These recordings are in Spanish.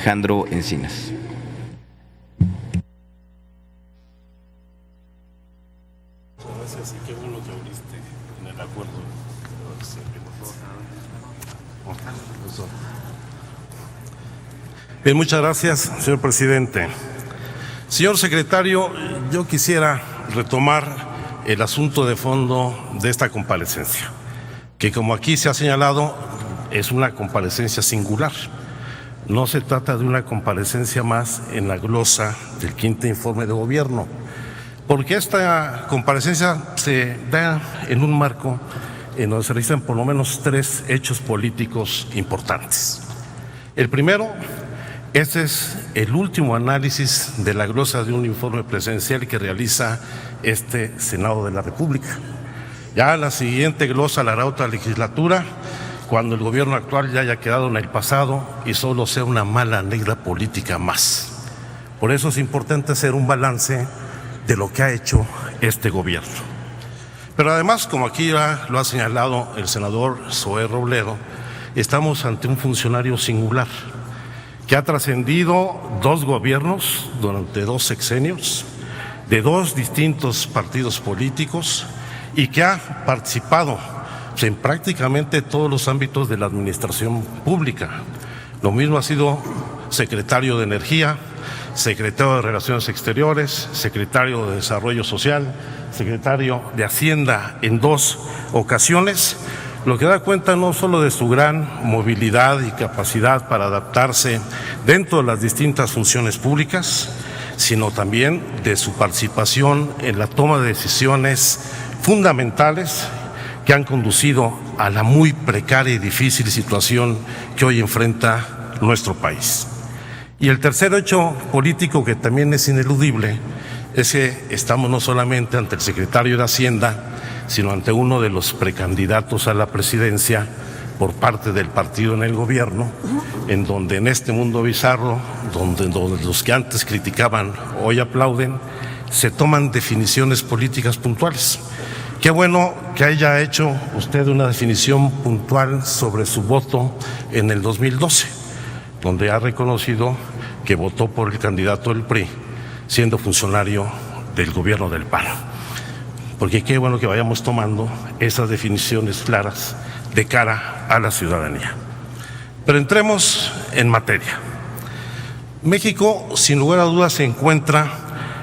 Alejandro Encinas. Gracias, y qué bueno que abriste en el acuerdo. Bien, muchas gracias, señor presidente. Señor secretario, yo quisiera retomar el asunto de fondo de esta comparecencia, que como aquí se ha señalado, es una comparecencia singular. No se trata de una comparecencia más en la glosa del quinto informe de gobierno, porque esta comparecencia se da en un marco en donde se registran por lo menos 3 hechos políticos importantes. El primero, este es el último análisis de la glosa de un informe presidencial que realiza este Senado de la República. Ya la siguiente glosa la hará otra legislatura, cuando el gobierno actual ya haya quedado en el pasado y solo sea una mala anécdota política más. Por eso es importante hacer un balance de lo que ha hecho este gobierno. Pero además, como aquí ya lo ha señalado el senador Zoé Robledo, estamos ante un funcionario singular que ha trascendido 2 gobiernos durante 2 sexenios, de 2 distintos partidos políticos y que ha participado en prácticamente todos los ámbitos de la administración pública. Lo mismo ha sido secretario de Energía, secretario de Relaciones Exteriores, secretario de Desarrollo Social, secretario de Hacienda en 2 ocasiones, lo que da cuenta no solo de su gran movilidad y capacidad para adaptarse dentro de las distintas funciones públicas, sino también de su participación en la toma de decisiones fundamentales que han conducido a la muy precaria y difícil situación que hoy enfrenta nuestro país. Y el tercer hecho político, que también es ineludible, es que estamos no solamente ante el secretario de Hacienda, sino ante uno de los precandidatos a la presidencia por parte del partido en el gobierno, en donde en este mundo bizarro, donde los que antes criticaban hoy aplauden, se toman definiciones políticas puntuales. Qué bueno que haya hecho usted una definición puntual sobre su voto en el 2012, donde ha reconocido que votó por el candidato del PRI, siendo funcionario del gobierno del PAN. Porque qué bueno que vayamos tomando esas definiciones claras de cara a la ciudadanía. Pero entremos en materia. México, sin lugar a dudas, se encuentra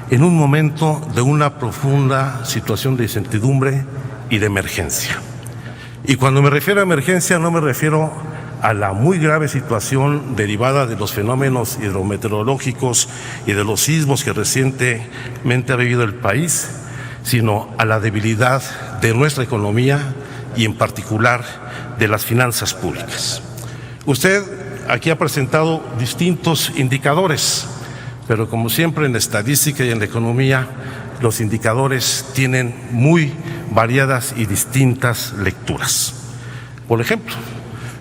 en un momento de una profunda situación de incertidumbre y de emergencia. Y cuando me refiero a emergencia, no me refiero a la muy grave situación derivada de los fenómenos hidrometeorológicos y de los sismos que recientemente ha vivido el país, sino a la debilidad de nuestra economía y en particular de las finanzas públicas. Usted aquí ha presentado distintos indicadores, pero como siempre en la estadística y en la economía, los indicadores tienen muy variadas y distintas lecturas. Por ejemplo,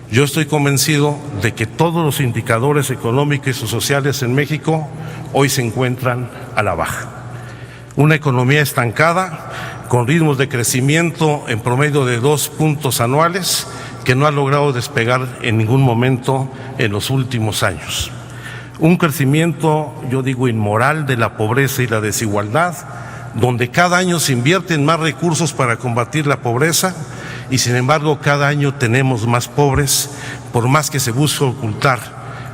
yo estoy convencido de que todos los indicadores económicos y sociales en México hoy se encuentran a la baja. Una economía estancada, con ritmos de crecimiento en promedio de 2 puntos anuales, que no ha logrado despegar en ningún momento en los últimos años. Un crecimiento, yo digo, inmoral de la pobreza y la desigualdad, donde cada año se invierten más recursos para combatir la pobreza y sin embargo cada año tenemos más pobres, por más que se busque ocultar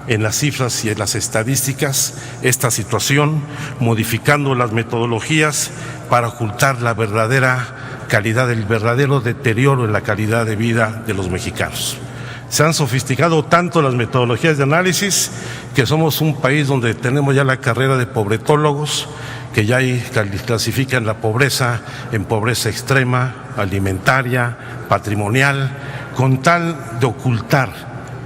en las cifras y en las estadísticas esta situación, modificando las metodologías para ocultar la verdadera calidad, el verdadero deterioro en la calidad de vida de los mexicanos. Se han sofisticado tanto las metodologías de análisis que somos un país donde tenemos ya la carrera de pobretólogos, que ya clasifican la pobreza en pobreza extrema, alimentaria, patrimonial, con tal de ocultar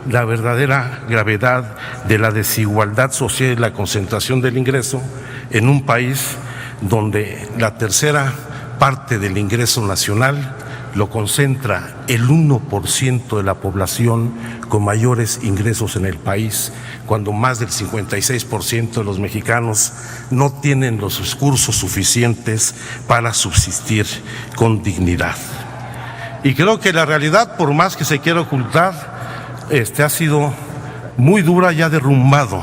la verdadera gravedad de la desigualdad social y la concentración del ingreso en un país donde la tercera parte del ingreso nacional lo concentra el 1% de la población con mayores ingresos en el país, cuando más del 56% de los mexicanos no tienen los recursos suficientes para subsistir con dignidad. Y creo que la realidad, por más que se quiera ocultar, ha sido muy dura y ha derrumbado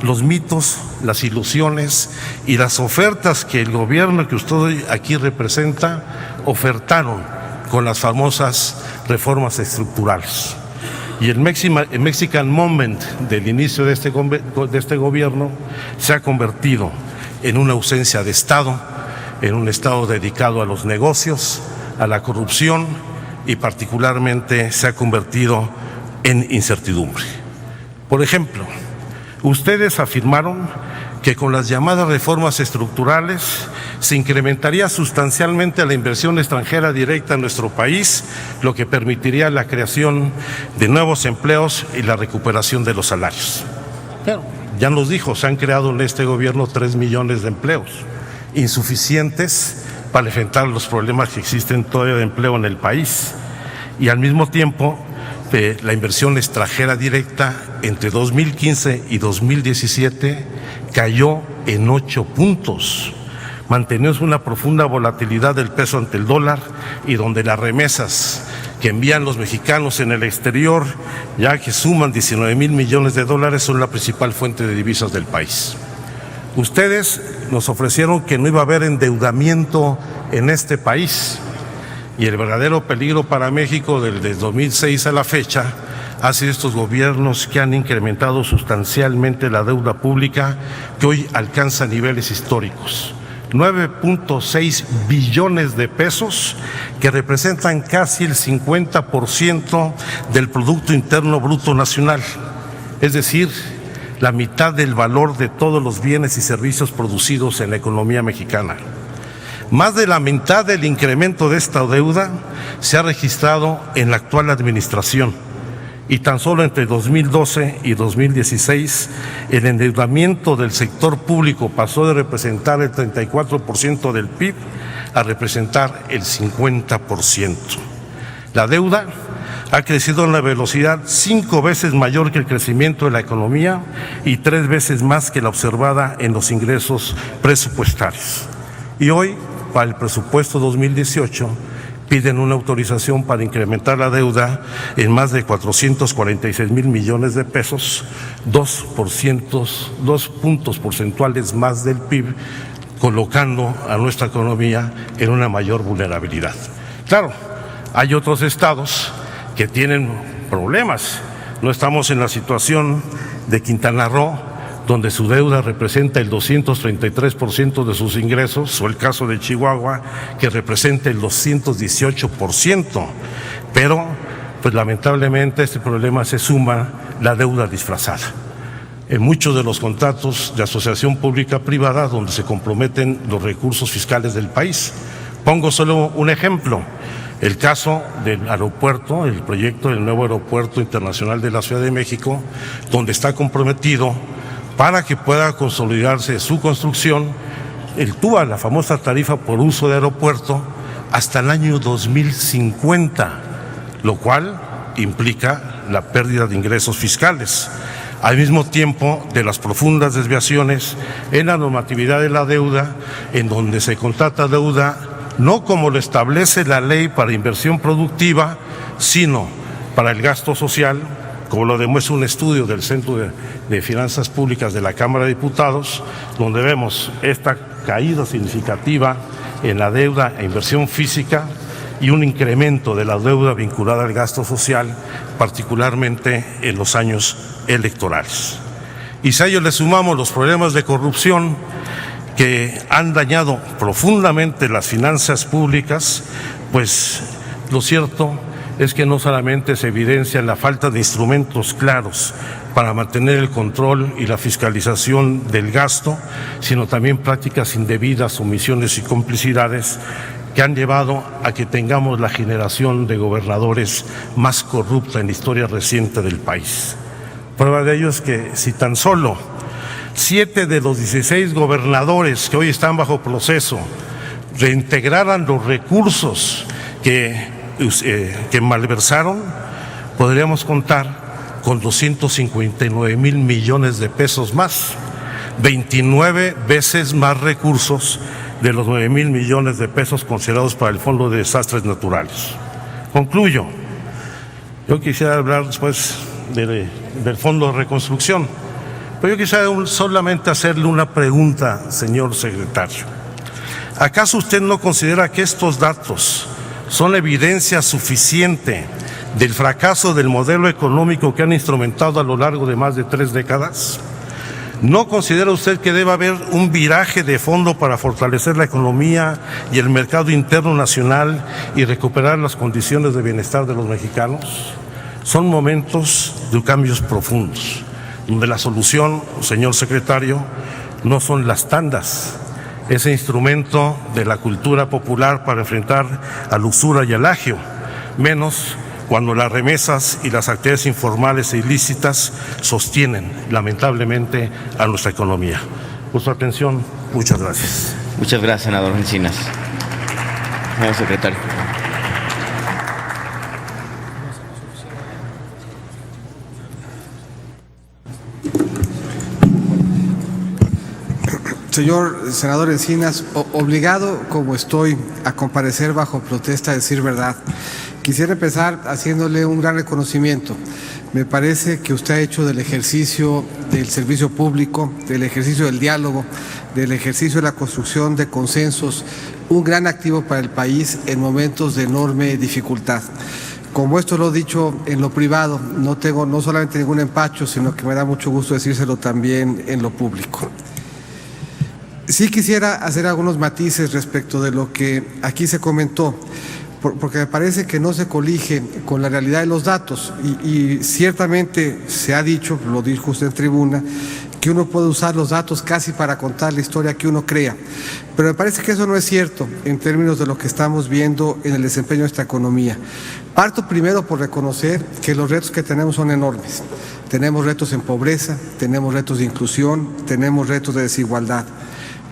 los mitos, las ilusiones y las ofertas que el gobierno que usted aquí representa ofertaron con las famosas reformas estructurales. Y el Mexican Moment del inicio de este gobierno se ha convertido en una ausencia de Estado, en un Estado dedicado a los negocios, a la corrupción y particularmente se ha convertido en incertidumbre. Por ejemplo, ustedes afirmaron que con las llamadas reformas estructurales se incrementaría sustancialmente la inversión extranjera directa en nuestro país, lo que permitiría la creación de nuevos empleos y la recuperación de los salarios. Pero ya nos dijo, se han creado en este gobierno 3 millones de empleos, insuficientes para enfrentar los problemas que existen todavía de empleo en el país. Y al mismo tiempo, la inversión extranjera directa entre 2015 y 2017 cayó en 8 puntos. Mantenemos una profunda volatilidad del peso ante el dólar y donde las remesas que envían los mexicanos en el exterior, ya que suman 19,000 millones de dólares, son la principal fuente de divisas del país. Ustedes nos ofrecieron que no iba a haber endeudamiento en este país y el verdadero peligro para México desde 2006 a la fecha ha sido estos gobiernos que han incrementado sustancialmente la deuda pública que hoy alcanza niveles históricos. 9.6 billones de pesos que representan casi el 50% del Producto Interno Bruto Nacional, es decir, la mitad del valor de todos los bienes y servicios producidos en la economía mexicana. Más de la mitad del incremento de esta deuda se ha registrado en la actual administración y tan solo entre 2012 y 2016 el endeudamiento del sector público pasó de representar el 34% del PIB a representar el 50%. La deuda ha crecido a una velocidad 5 veces mayor que el crecimiento de la economía y 3 veces más que la observada en los ingresos presupuestarios. Y hoy, para el presupuesto 2018, piden una autorización para incrementar la deuda en más de 446,000 millones de pesos, 2 puntos porcentuales más del PIB, colocando a nuestra economía en una mayor vulnerabilidad. Claro, hay otros estados que tienen problemas. No estamos en la situación de Quintana Roo, donde su deuda representa el 233% de sus ingresos, o el caso de Chihuahua, que representa el 218%. Pero, pues lamentablemente, a este problema se suma la deuda disfrazada. En muchos de los contratos de asociación pública-privada, donde se comprometen los recursos fiscales del país. Pongo solo un ejemplo. El caso del aeropuerto, el proyecto del nuevo aeropuerto internacional de la Ciudad de México, donde está comprometido para que pueda consolidarse su construcción, el TUA, la famosa tarifa por uso de aeropuerto, hasta el año 2050, lo cual implica la pérdida de ingresos fiscales. Al mismo tiempo de las profundas desviaciones en la normatividad de la deuda, en donde se contrata deuda no como lo establece la ley para inversión productiva, sino para el gasto social, como lo demuestra un estudio del Centro de Finanzas Públicas de la Cámara de Diputados, donde vemos esta caída significativa en la deuda e inversión física y un incremento de la deuda vinculada al gasto social, particularmente en los años electorales. Y si a ello le sumamos los problemas de corrupción que han dañado profundamente las finanzas públicas, pues lo cierto es que no solamente se evidencia la falta de instrumentos claros para mantener el control y la fiscalización del gasto, sino también prácticas indebidas, omisiones y complicidades que han llevado a que tengamos la generación de gobernadores más corrupta en la historia reciente del país. Prueba de ello es que si tan solo 7 de los 16 gobernadores que hoy están bajo proceso reintegraran los recursos que malversaron, podríamos contar con 259,000 millones de pesos más, 29 veces más recursos de los 9,000 millones de pesos considerados para el Fondo de Desastres Naturales. Concluyo. Yo quisiera hablar después de del Fondo de Reconstrucción. Pero yo quisiera solamente hacerle una pregunta, señor secretario. ¿Acaso usted no considera que estos datos son evidencia suficiente del fracaso del modelo económico que han instrumentado a lo largo de más de 3 décadas? ¿No considera usted que debe haber un viraje de fondo para fortalecer la economía y el mercado interno nacional y recuperar las condiciones de bienestar de los mexicanos? Son momentos de cambios profundos, donde la solución, señor secretario, no son las tandas, ese instrumento de la cultura popular para enfrentar a la usura y al agio, menos cuando las remesas y las actividades informales e ilícitas sostienen, lamentablemente, a nuestra economía. Por su atención, muchas gracias. Muchas gracias, senador Encinas. Señor secretario. Señor senador Encinas, obligado como estoy a comparecer bajo protesta a decir verdad, quisiera empezar haciéndole un gran reconocimiento. Me parece que usted ha hecho del ejercicio del servicio público, del ejercicio del diálogo, del ejercicio de la construcción de consensos, un gran activo para el país en momentos de enorme dificultad. Como esto lo he dicho en lo privado, no tengo no solamente ningún empacho, sino que me da mucho gusto decírselo también en lo público. Sí quisiera hacer algunos matices respecto de lo que aquí se comentó, porque me parece que no se colige con la realidad de los datos y ciertamente se ha dicho, lo dijo usted en tribuna, que uno puede usar los datos casi para contar la historia que uno crea, pero me parece que eso no es cierto en términos de lo que estamos viendo en el desempeño de esta economía. Parto primero por reconocer que los retos que tenemos son enormes. Tenemos retos en pobreza, tenemos retos de inclusión, tenemos retos de desigualdad.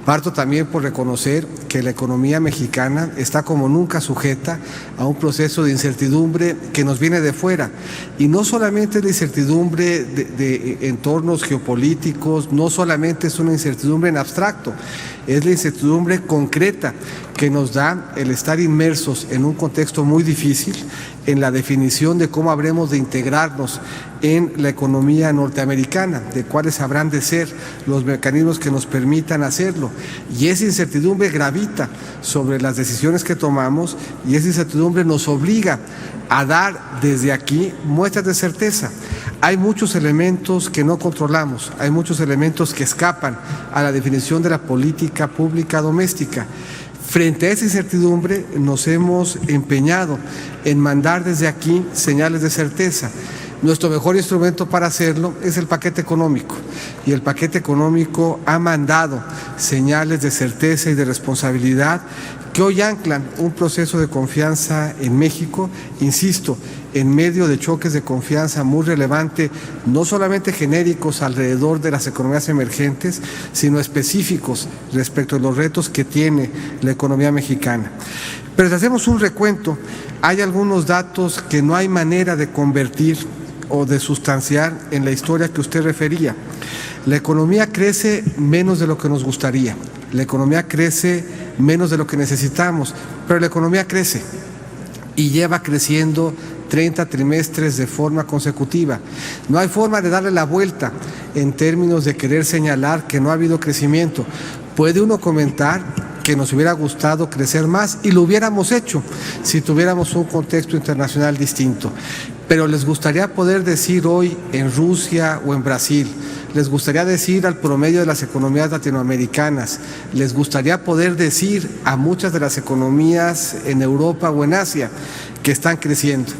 Parto también por reconocer que la economía mexicana está como nunca sujeta a un proceso de incertidumbre que nos viene de fuera. Y no solamente la incertidumbre de entornos geopolíticos, no solamente es una incertidumbre en abstracto, es la incertidumbre concreta que nos da el estar inmersos en un contexto muy difícil, en la definición de cómo habremos de integrarnos en la economía norteamericana, de cuáles habrán de ser los mecanismos que nos permitan hacerlo. Y esa incertidumbre gravita sobre las decisiones que tomamos y esa incertidumbre nos obliga a dar desde aquí muestras de certeza. Hay muchos elementos que no controlamos, hay muchos elementos que escapan a la definición de la política pública doméstica. Frente a esa incertidumbre nos hemos empeñado en mandar desde aquí señales de certeza. Nuestro mejor instrumento para hacerlo es el paquete económico y el paquete económico ha mandado señales de certeza y de responsabilidad que hoy anclan un proceso de confianza en México, insisto, en medio de choques de confianza muy relevante, no solamente genéricos alrededor de las economías emergentes, sino específicos respecto a los retos que tiene la economía mexicana. Pero si hacemos un recuento, hay algunos datos que no hay manera de convertir o de sustanciar en la historia que usted refería. La economía crece menos de lo que nos gustaría, la economía crece menos de lo que necesitamos, pero la economía crece y lleva creciendo 30 trimestres de forma consecutiva. No hay forma de darle la vuelta en términos de querer señalar que no ha habido crecimiento. Puede uno comentar que nos hubiera gustado crecer más y lo hubiéramos hecho si tuviéramos un contexto internacional distinto. Pero les gustaría poder decir hoy en Rusia o en Brasil, les gustaría decir al promedio de las economías latinoamericanas, les gustaría poder decir a muchas de las economías en Europa o en Asia que están creciendo.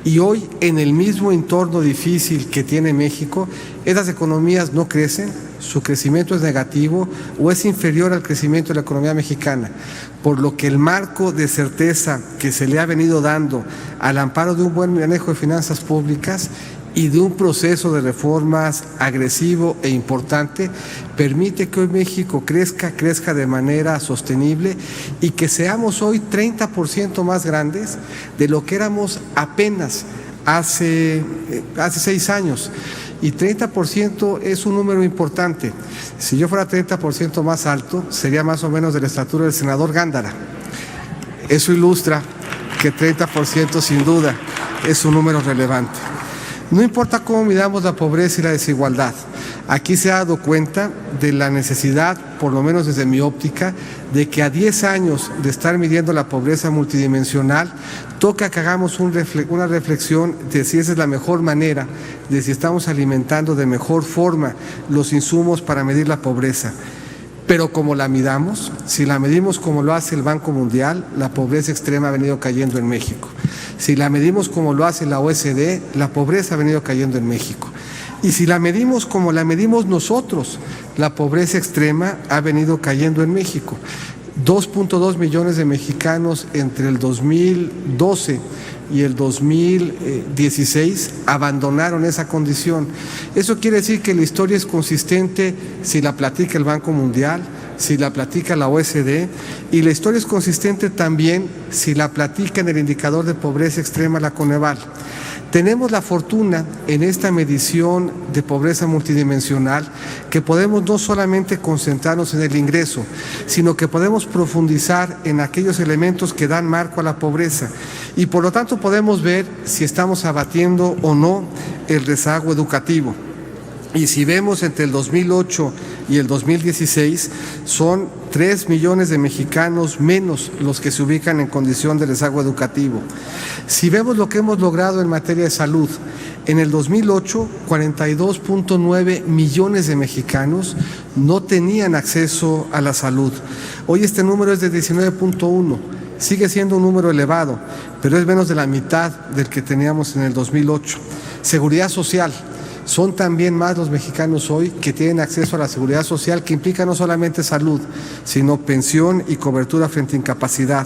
Y hoy, en el mismo entorno difícil que tiene México, esas economías no crecen, su crecimiento es negativo o es inferior al crecimiento de la economía mexicana, por lo que el marco de certeza que se le ha venido dando al amparo de un buen manejo de finanzas públicas y de un proceso de reformas agresivo e importante, permite que hoy México crezca de manera sostenible y que seamos hoy 30% más grandes de lo que éramos apenas hace 6 años. Y 30% es un número importante. Si yo fuera 30% más alto, sería más o menos de la estatura del senador Gándara. Eso ilustra que 30% sin duda es un número relevante. No importa cómo midamos la pobreza y la desigualdad, aquí se ha dado cuenta de la necesidad, por lo menos desde mi óptica, de que a 10 años de estar midiendo la pobreza multidimensional, toca que hagamos una reflexión de si esa es la mejor manera, de si estamos alimentando de mejor forma los insumos para medir la pobreza. Pero como la midamos, si la medimos como lo hace el Banco Mundial, la pobreza extrema ha venido cayendo en México. Si la medimos como lo hace la OECD, la pobreza ha venido cayendo en México. Y si la medimos como la medimos nosotros, la pobreza extrema ha venido cayendo en México. 2.2 millones de mexicanos entre el 2012 y el 2016 abandonaron esa condición. Eso quiere decir que la historia es consistente si la platica el Banco Mundial, si la platica la OECD, y la historia es consistente también si la platica en el indicador de pobreza extrema la Coneval. Tenemos la fortuna en esta medición de pobreza multidimensional que podemos no solamente concentrarnos en el ingreso, sino que podemos profundizar en aquellos elementos que dan marco a la pobreza y por lo tanto podemos ver si estamos abatiendo o no el rezago educativo. Y si vemos entre el 2008 y el 2016, son 3 millones de mexicanos menos los que se ubican en condición de rezago educativo. Si vemos lo que hemos logrado en materia de salud, en el 2008, 42.9 millones de mexicanos no tenían acceso a la salud. Hoy este número es de 19.1. Sigue siendo un número elevado, pero es menos de la mitad del que teníamos en el 2008. Seguridad social. Son también más los mexicanos hoy que tienen acceso a la seguridad social, que implica no solamente salud, sino pensión y cobertura frente a incapacidad.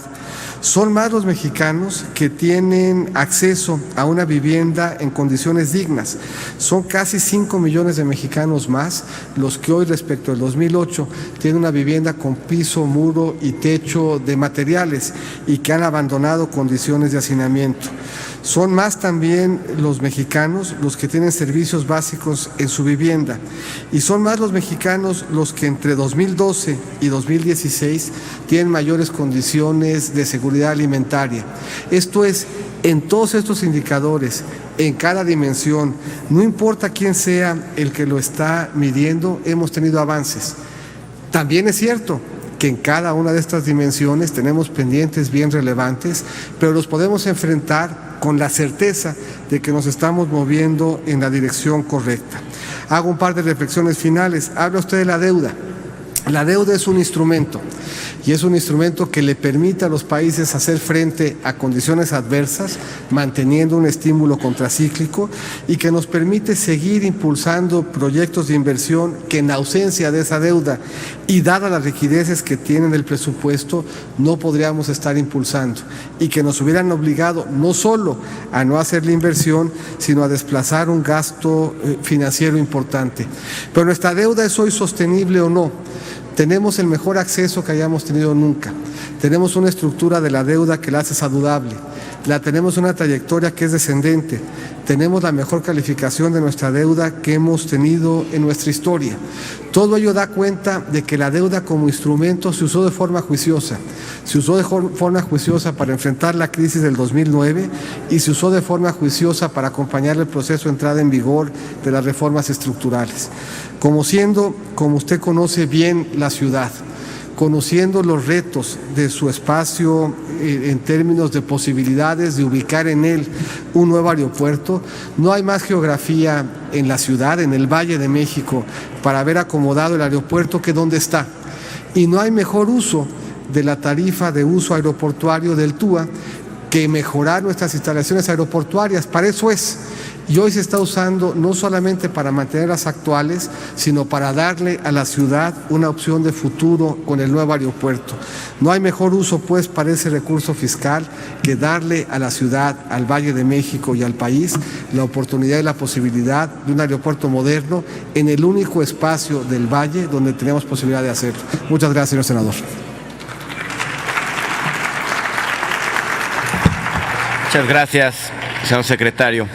Son más los mexicanos que tienen acceso a una vivienda en condiciones dignas. Son casi 5 millones de mexicanos más los que hoy, respecto al 2008, tienen una vivienda con piso, muro y techo de materiales y que han abandonado condiciones de hacinamiento. Son más también los mexicanos los que tienen servicios básicos en su vivienda y son más los mexicanos los que entre 2012 y 2016 tienen mayores condiciones de seguridad alimentaria. Esto es, en todos estos indicadores, en cada dimensión, no importa quién sea el que lo está midiendo, hemos tenido avances. También es cierto que en cada una de estas dimensiones tenemos pendientes bien relevantes, pero los podemos enfrentar con la certeza de que nos estamos moviendo en la dirección correcta. Hago un par de reflexiones finales. Habla usted de la deuda. La deuda es un instrumento y es un instrumento que le permite a los países hacer frente a condiciones adversas, manteniendo un estímulo contracíclico y que nos permite seguir impulsando proyectos de inversión que en ausencia de esa deuda y dadas las rigideces que tienen el presupuesto no podríamos estar impulsando y que nos hubieran obligado no solo a no hacer la inversión, sino a desplazar un gasto financiero importante. Pero nuestra deuda es hoy sostenible o no. Tenemos el mejor acceso que hayamos tenido nunca. Tenemos una estructura de la deuda que la hace saludable. Tenemos una trayectoria que es descendente. Tenemos la mejor calificación de nuestra deuda que hemos tenido en nuestra historia. Todo ello da cuenta de que la deuda como instrumento se usó de forma juiciosa. Se usó de forma juiciosa para enfrentar la crisis del 2009 y se usó de forma juiciosa para acompañar el proceso de entrada en vigor de las reformas estructurales. Como usted conoce bien la ciudad, conociendo los retos de su espacio en términos de posibilidades de ubicar en él un nuevo aeropuerto, no hay más geografía en la ciudad, en el Valle de México, para haber acomodado el aeropuerto que donde está. Y no hay mejor uso de la tarifa de uso aeroportuario del TUA que mejorar nuestras instalaciones aeroportuarias. Para eso es. Y hoy se está usando no solamente para mantenerlas actuales, sino para darle a la ciudad una opción de futuro con el nuevo aeropuerto. No hay mejor uso, pues, para ese recurso fiscal que darle a la ciudad, al Valle de México y al país la oportunidad y la posibilidad de un aeropuerto moderno en el único espacio del Valle donde tenemos posibilidad de hacerlo. Muchas gracias, señor senador. Muchas gracias, señor secretario.